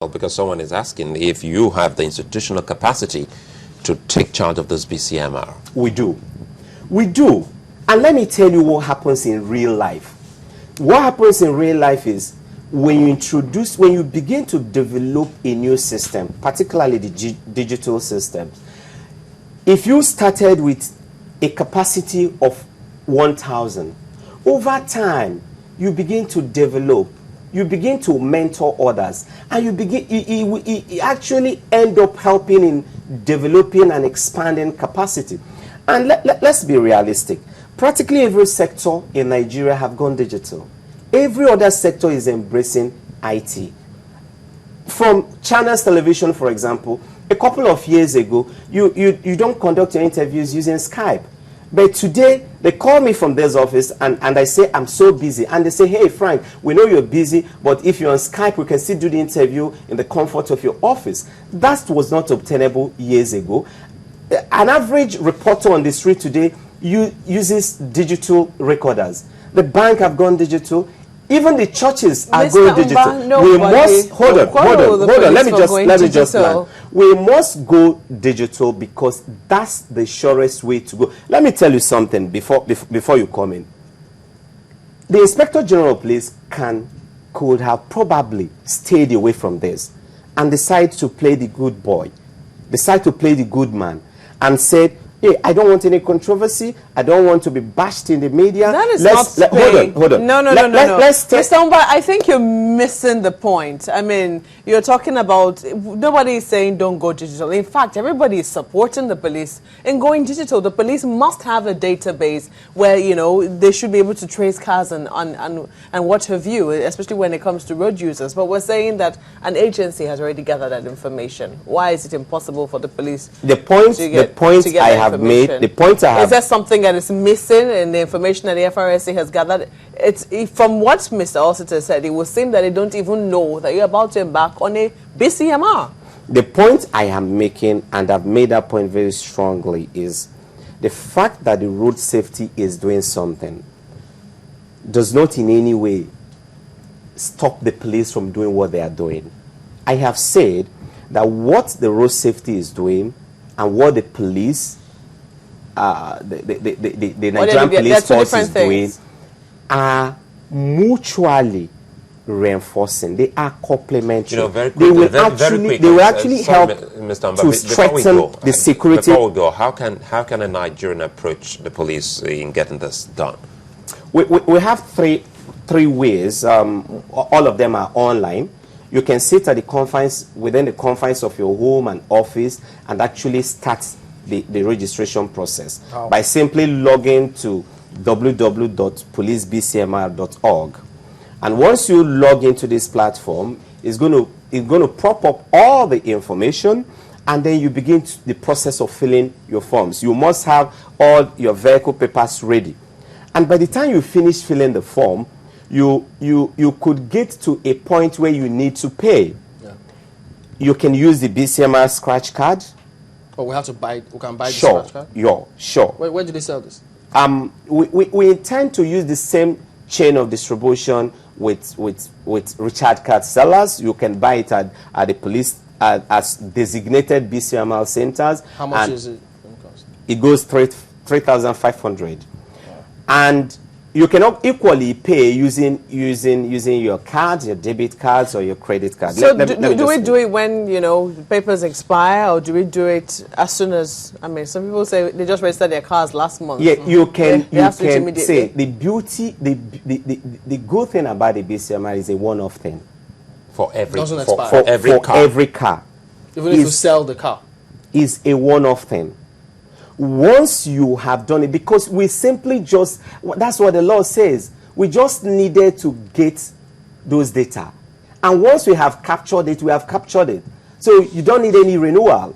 Because someone is asking if you have the institutional capacity to take charge of this BCMR. We do. We do. And let me tell you what happens in real life. What happens in real life is when you begin to develop a new system, particularly the digital systems, if you started with a capacity of 1,000, over time, you begin to develop, you begin to mentor others, and you actually end up helping in developing and expanding capacity. And let's be realistic. Practically every sector in Nigeria have gone digital. Every other sector is embracing IT. From Channels Television, for example, a couple of years ago, you don't conduct your interviews using Skype. But today, they call me from this office and I say, I'm so busy. And they say, hey, Frank, we know you're busy, but if you're on Skype, we can still do the interview in the comfort of your office. That was not obtainable years ago. An average reporter on the street today uses digital recorders. The bank have gone digital. Even the churches are going digital. We must hold on. Let me just land. We must go digital because that's the surest way to go. Let me tell you something before you come in. The Inspector General of Police could have probably stayed away from this and decide to play the good boy, decide to play the good man, and said, hey, I don't want any controversy. I don't want to be bashed in the media. That is hold on. No. Mr. Umba, I think you're missing the point. I mean, you're talking about, nobody is saying don't go digital. In fact, everybody is supporting the police in going digital. The police must have a database where, you know, they should be able to trace cars and what have you, especially when it comes to road users. But we're saying that an agency has already gathered that information. Why is it impossible for the police The point I have made, is there something that is missing in the information that the FRSC has gathered? It's from what Mr. Osita said, it would seem that they don't even know that you're about to embark on a BCMR. The point I am making, and I've made that point very strongly, is the fact that the road safety is doing something does not in any way stop the police from doing what they are doing. I have said that what the road safety is doing and what the police, the Nigerian police force is doing are mutually reinforcing. They are complementary. You know, very they will quickly, actually help Mr. Umba, to strengthen the security. Before we go, how can a Nigerian approach the police in getting this done? We have three ways. All of them are online. You can sit at the confines, within the confines of your home and office, and actually start the registration process by simply logging to www.policebcmr.org. And once you log into this platform, it's going to prop up all the information, and then you begin the process of filling your forms. You must have all your vehicle papers ready. And by the time you finish filling the form, you could get to a point where you need to pay. Yeah. You can use the BCMR scratch card. Oh, we have to buy. We can buy the scratch card. Yeah, sure. Where do they sell this? We intend to use the same chain of distribution with Richard card sellers. You can buy it at the police as designated BCMR centers. How much is it going to cost? It goes 3,500, and you cannot equally pay using your cards, your debit cards, or your credit card. So do we do it when, you know, papers expire, or do we do it as soon as? I mean, some people say they just registered their cars last month. Yeah, you can say the beauty, the good thing about the BCMR is a one-off thing. For every car. Even if you sell the car, is a one-off thing. Once you have done it, because we simply that's what the law says, we just needed to get those data. And once we have captured it, we have captured it. So you don't need any renewal.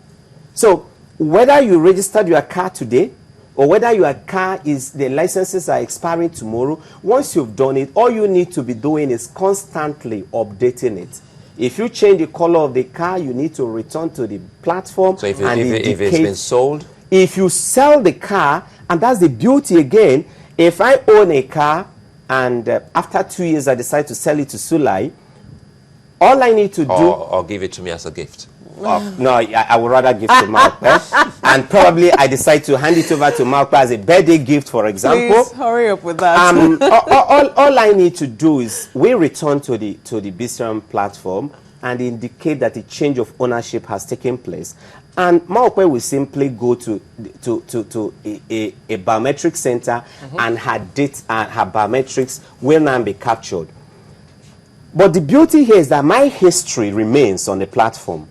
So whether you registered your car today, or whether your car the licenses are expiring tomorrow, once you've done it, all you need to be doing is constantly updating it. If you change the color of the car, you need to return to the platform. So if it's been sold? If you sell the car, and that's the beauty again, if I own a car and after 2 years I decide to sell it to Sulai, All I need to do... Or give it to me as a gift. No, I would rather give to Malpe. And probably I decide to hand it over to Malpe as a birthday gift, for example. Please hurry up with that. All I need to do is we return to the BCMR platform and indicate that a change of ownership has taken place. And Malpe will simply go to a biometric center, and her biometrics will now be captured. But the beauty here is that my history remains on the platform.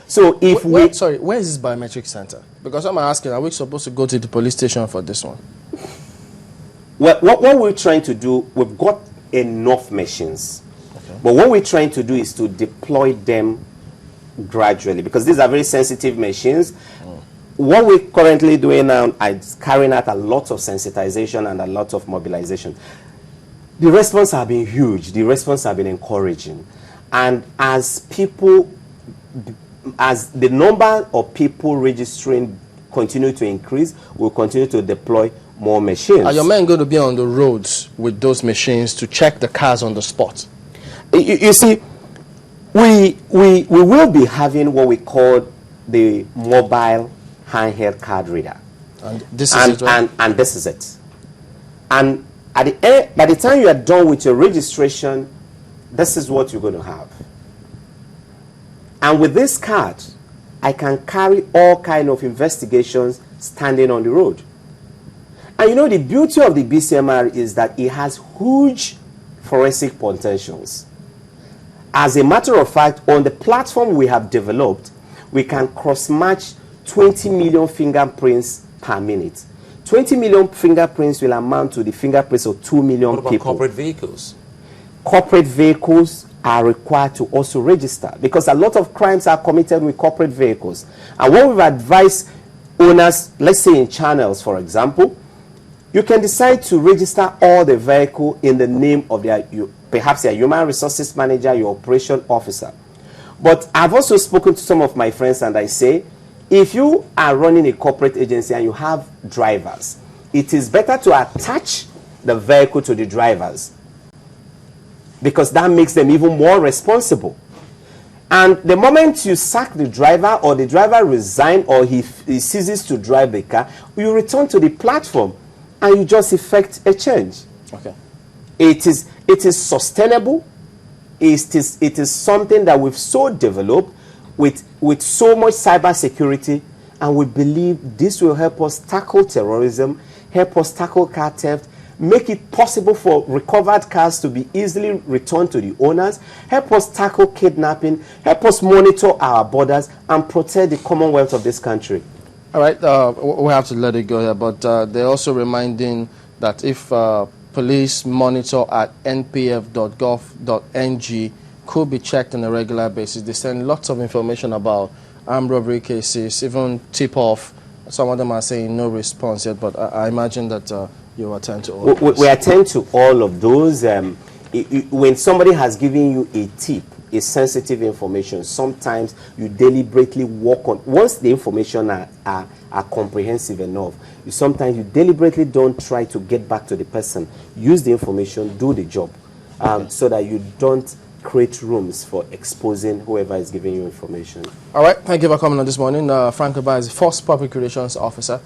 So if sorry, where is this biometric center? Because I'm asking, are we supposed to go to the police station for this one? Well, what we're trying to do, we've got enough machines. Okay. But what we're trying to do is to deploy them gradually, because these are very sensitive machines. What we're currently doing now is carrying out a lot of sensitization and a lot of mobilization. The response has been huge. The response has been encouraging. And as the number of people registering continue to increase, we'll continue to deploy more machines. Are your men going to be on the roads with those machines to check the cars on the spot? You see, we will be having what we call the mobile handheld card reader. And this is it, right? And this is it. And at the end, by the time you are done with your registration, this is what you're going to have. And with this card, I can carry all kind of investigations standing on the road. And you know, the beauty of the BCMR is that it has huge forensic potentials. As a matter of fact, on the platform we have developed, we can cross-match 20 million fingerprints per minute. 20 million fingerprints will amount to the fingerprints of 2 million what about people. Corporate vehicles? Corporate vehicles are required to also register, because a lot of crimes are committed with corporate vehicles. And what we've advised owners, let's say in channels, for example, you can decide to register all the vehicle in the name of perhaps your human resources manager, your operation officer. But I've also spoken to some of my friends, and I say, if you are running a corporate agency and you have drivers, it is better to attach the vehicle to the drivers, because that makes them even more responsible. And the moment you sack the driver, or the driver resigns, or he ceases to drive the car, you return to the platform and you just effect a change. Okay. It is sustainable. It is something that we've so developed with so much cyber security, and we believe this will help us tackle terrorism, help us tackle car theft, make it possible for recovered cars to be easily returned to the owners, help us tackle kidnapping, help us monitor our borders, and protect the commonwealth of this country. All right, we have to let it go here, but they're also reminding that if police monitor at npf.gov.ng could be checked on a regular basis. They send lots of information about armed robbery cases, even tip-off. Some of them are saying no response yet, but I imagine that you attend to all of those. We attend to all of those. When somebody has given you a tip, a sensitive information, sometimes you deliberately work on, once the information are comprehensive enough, sometimes you deliberately don't try to get back to the person. Use the information, do the job, so that you don't create rooms for exposing whoever is giving you information. All right, thank you for coming on this morning. Frank Oba is the Force Public Relations Officer.